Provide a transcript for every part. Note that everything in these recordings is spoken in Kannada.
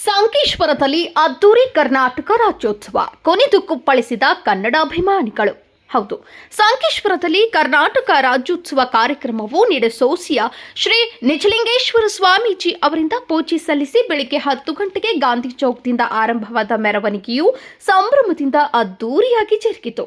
ಸಂಕೇಶ್ವರದಲ್ಲಿ ಅದ್ದೂರಿ ಕರ್ನಾಟಕ ರಾಜ್ಯೋತ್ಸವ ಕೊನೆದು ಕುಪ್ಪಳಿಸಿದ ಕನ್ನಡಾಭಿಮಾನಿಗಳು. ಹೌದು, ಸಂಕೇಶ್ವರದಲ್ಲಿ ಕರ್ನಾಟಕ ರಾಜ್ಯೋತ್ಸವ ಕಾರ್ಯಕ್ರಮವು ನಿಡಸೋಸಿಯ ಶ್ರೀ ನಿಜಲಿಂಗೇಶ್ವರ ಸ್ವಾಮೀಜಿ ಅವರಿಂದ ಪೂಜೆ ಸಲ್ಲಿಸಿ ಬೆಳಿಗ್ಗೆ 10 ಗಂಟೆಗೆ ಗಾಂಧಿ ಚೌಕ್ದಿಂದ ಆರಂಭವಾದ ಮೆರವಣಿಗೆಯು ಸಂಭ್ರಮದಿಂದ ಅದ್ದೂರಿಯಾಗಿ ಜರುಗಿತು.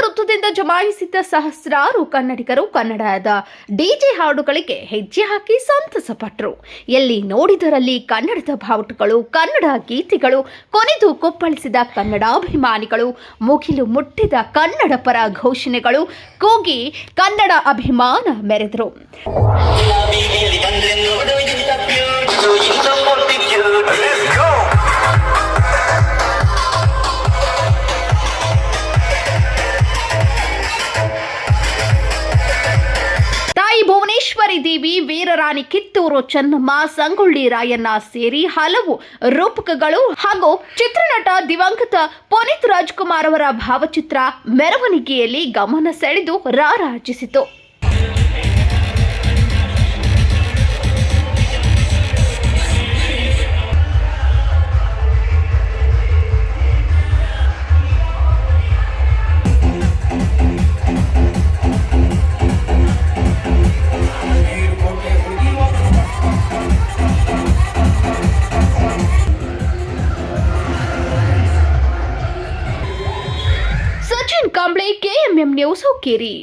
ವೃತ್ತದಿಂದ ಜಮಾಯಿಸಿದ್ದ ಸಹಸ್ರಾರು ಕನ್ನಡಿಗರು ಕನ್ನಡದ ಡಿಜೆ ಹಾಡುಗಳಿಗೆ ಹೆಜ್ಜೆ ಹಾಕಿ ಸಂತಸಪಟ್ಟರು. ಎಲ್ಲಿ ನೋಡಿದರಲ್ಲಿ ಕನ್ನಡದ ಬಾವುಟಗಳು, ಕನ್ನಡ ಗೀತೆಗಳು, ಕೊನೆದು ಕುಪ್ಪಳಿಸಿದ ಕನ್ನಡಾಭಿಮಾನಿಗಳು, ಮುಗಿಲು ಮುಟ್ಟಿದ ಕನ್ನಡ ಪರ ಘೋಷಣೆಗಳು ಕೂಗಿ ಕನ್ನಡ ಅಭಿಮಾನ ಮೆರೆದರು. ಭುವನೇಶ್ವರಿ ದೇವಿ, ವೀರರಾಣಿ ಕಿತ್ತೂರು ಚೆನ್ನಮ್ಮ, ಸಂಗೊಳ್ಳಿ ರಾಯಣ್ಣ ಸೇರಿ ಹಲವು ರೂಪಕಗಳು ಹಾಗೂ ಚಿತ್ರನಟ ದಿವಂಗತ ಪುನೀತ್ ರಾಜ್ಕುಮಾರ್ ಅವರ ಭಾವಚಿತ್ರ ಮೆರವಣಿಗೆಯಲ್ಲಿ ಗಮನ ಸೆಳೆದು ರಾರಾಜಿಸಿತು. KMM news Hukkeri.